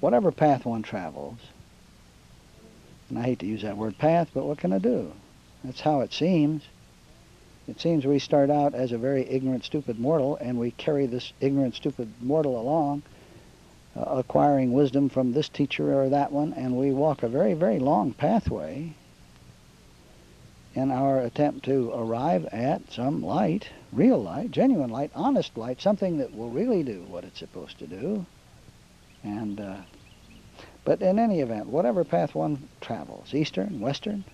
whatever path one travels, and I hate to use that word path, but what can I do? That's how it seems. It seems we start out as a very ignorant, stupid mortal, and we carry this ignorant, stupid mortal along, acquiring wisdom from this teacher or that one, and we walk a very, very long pathway in our attempt to arrive at some light, real light, genuine light, honest light, something that will really do what it's supposed to do. And but in any event, whatever path one travels, Eastern, Western,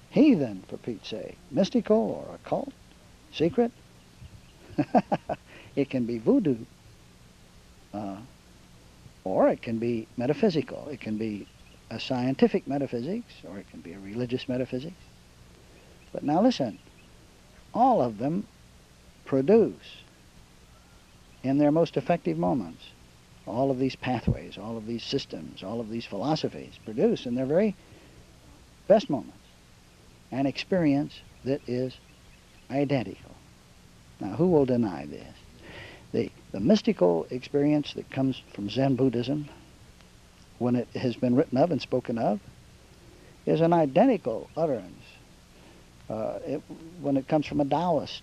heathen, for Pete's sake, mystical or occult, secret, it can be voodoo, or it can be metaphysical. It can be a scientific metaphysics, or it can be a religious metaphysics. But now listen, all of them produce, in their most effective moments, all of these pathways, all of these systems, all of these philosophies produce in their very best moments an experience that is identical. Now, who will deny this? The mystical experience that comes from Zen Buddhism, when it has been written of and spoken of, is an identical utterance. When it comes from a Taoist,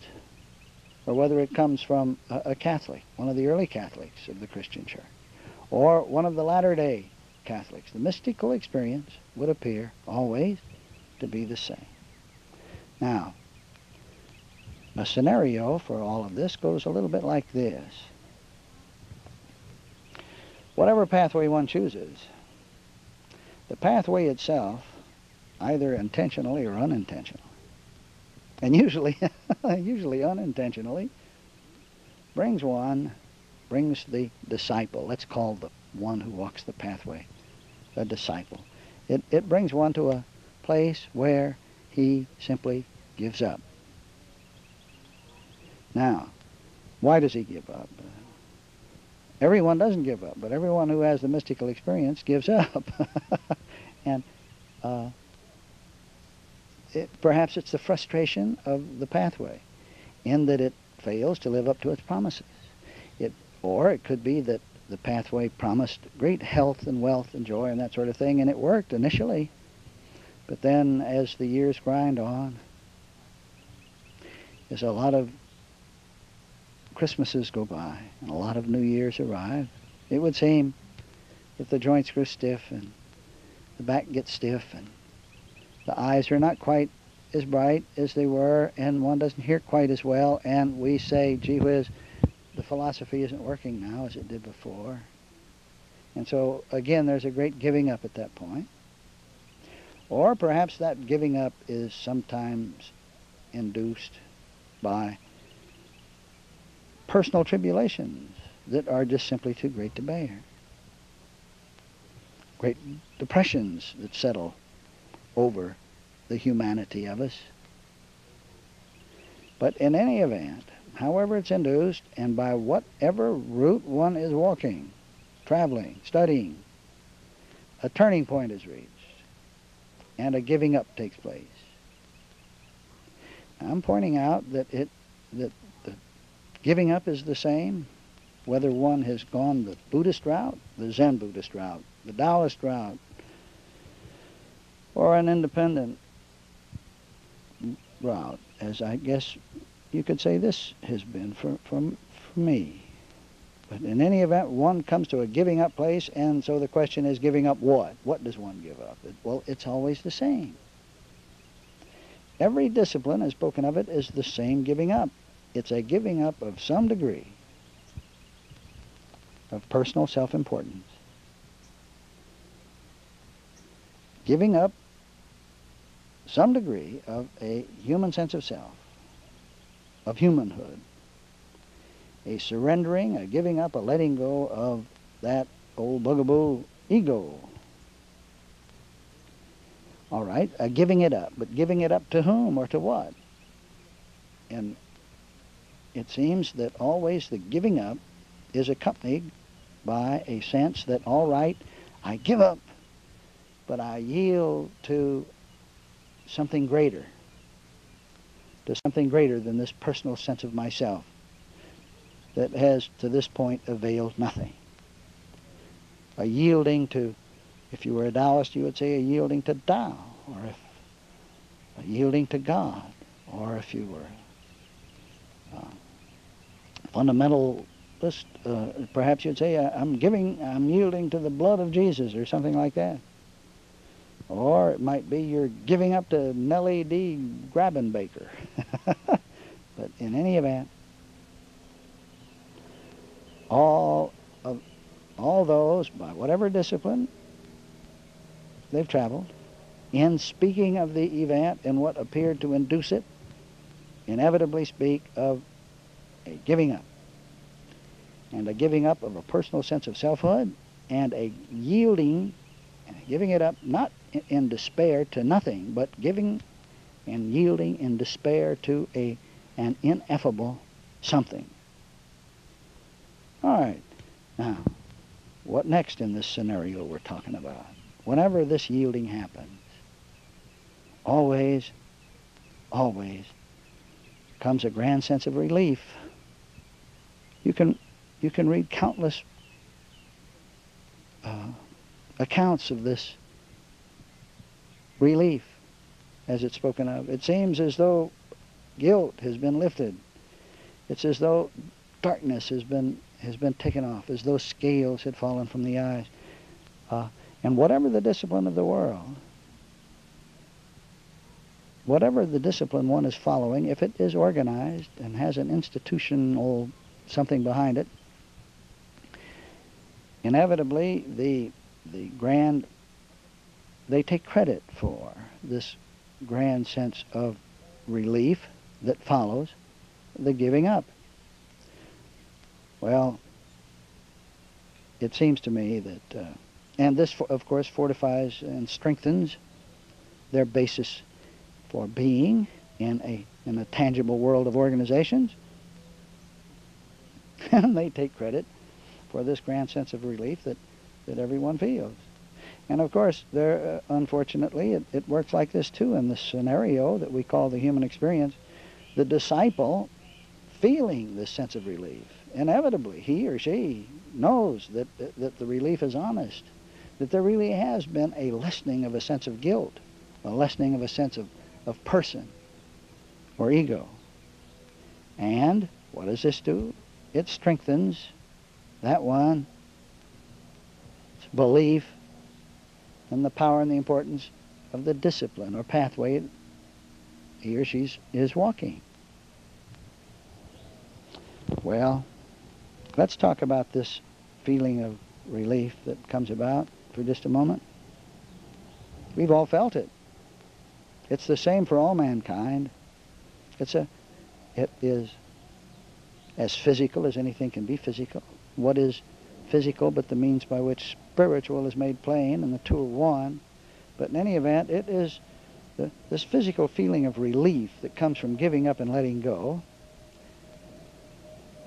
or whether it comes from a Catholic, one of the early Catholics of the Christian Church, or one of the latter-day Catholics, the mystical experience would appear always to be the same. Now, a scenario for all of this goes a little bit like this. Whatever pathway one chooses, the pathway itself, either intentionally or unintentionally, and usually unintentionally, brings the disciple. Let's call the one who walks the pathway a disciple. It brings one to a place where he simply gives up. Now, why does he give up? Everyone doesn't give up, but everyone who has the mystical experience gives up. And perhaps it's the frustration of the pathway, in that it fails to live up to its promises. Or it could be that the pathway promised great health and wealth and joy and that sort of thing, and it worked initially. But then as the years grind on, as a lot of Christmases go by and a lot of New Years arrive, it would seem that the joints grow stiff and the back gets stiff and the eyes are not quite as bright as they were, and one doesn't hear quite as well, and we say, gee whiz, the philosophy isn't working now as it did before. And so, again, there's a great giving up at that point. Or perhaps that giving up is sometimes induced by personal tribulations that are just simply too great to bear. Great depressions that settle over the humanity of us. But in any event, however it's induced, and by whatever route one is walking, traveling, studying, a turning point is reached, and a giving up takes place. I'm pointing out that the giving up is the same, whether one has gone the Buddhist route, the Zen Buddhist route, the Taoist route, or an independent route, as I guess you could say this has been for me. But in any event, one comes to a giving up place, and so the question is, giving up what? What does one give up? Well, it's always the same. Every discipline, as spoken of it, is the same giving up. It's a giving up of some degree of personal self-importance. Giving up some degree of a human sense of self, of humanhood. A surrendering, a giving up, a letting go of that old bugaboo ego. All right, a giving it up, but giving it up to whom or to what? And it seems that always the giving up is accompanied by a sense that, all right, I give up, but I yield to something greater than this personal sense of myself that has to this point availed nothing. a yielding to, if you were a Taoist, you would say a yielding to Tao, or if a yielding to God, or if you were fundamentalist, perhaps you'd say I'm yielding to the blood of Jesus, or something like that. Or it might be you're giving up to Nellie D. Grabenbaker. But in any event, all those, by whatever discipline they've traveled, in speaking of the event and what appeared to induce it, inevitably speak of a giving up. And a giving up of a personal sense of selfhood, and a yielding, and giving it up not in despair to nothing, but giving and yielding in despair to an ineffable something. All right, now, what next in this scenario we're talking about? Whenever this yielding happens, always comes a grand sense of relief. You can read countless accounts of this relief as it's spoken of. It seems as though guilt has been lifted. It's as though darkness has been taken off, as though scales had fallen from the eyes. And whatever the discipline of the world, whatever the discipline one is following, if it is organized and has an institutional something behind it, inevitably they take credit for this grand sense of relief that follows the giving up. Well, it seems to me that, and this of course fortifies and strengthens their basis for being in a tangible world of organizations. And they take credit for this grand sense of relief that everyone feels. And of course, there, unfortunately, it works like this too in this scenario that we call the human experience. The disciple, feeling this sense of relief, inevitably, he or she knows that the relief is honest, that there really has been a lessening of a sense of guilt, a lessening of a sense of person or ego. And what does this do? It strengthens that one's belief in the power and the importance of the discipline or pathway he or she is walking. Well, let's talk about this feeling of relief that comes about for just a moment. We've all felt it. It's the same for all mankind. It is as physical as anything can be physical. What is physical but the means by which spiritual is made plain, and the two are one? But in any event, it is this physical feeling of relief that comes from giving up and letting go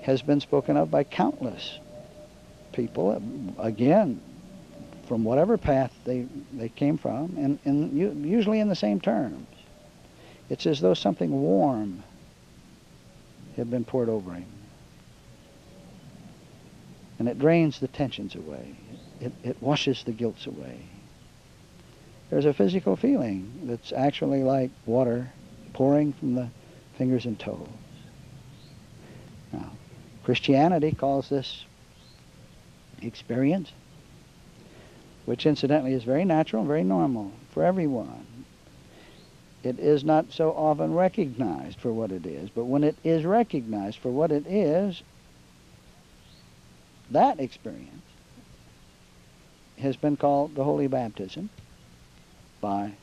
has been spoken of by countless people, again, from whatever path they came from, and usually in the same terms. It's as though something warm had been poured over him. And it drains the tensions away. It washes the guilts away. There's a physical feeling that's actually like water pouring from the fingers and toes. Now, Christianity calls this experience, which incidentally is very natural and very normal for everyone. It is not so often recognized for what it is, but when it is recognized for what it is, that experience has been called the Holy Baptism by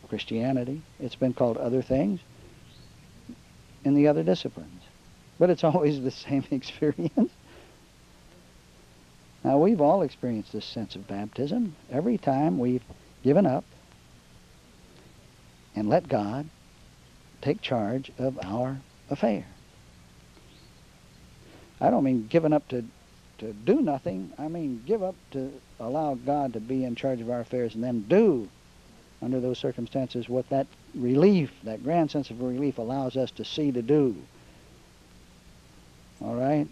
Christianity. It's been called other things in the other disciplines. But it's always the same experience. Now, we've all experienced this sense of baptism every time we've given up and let God take charge of our affair. I don't mean given up to do nothing. I mean give up to allow God to be in charge of our affairs, and then do, under those circumstances, what that relief, that grand sense of relief, allows us to see to do. All right?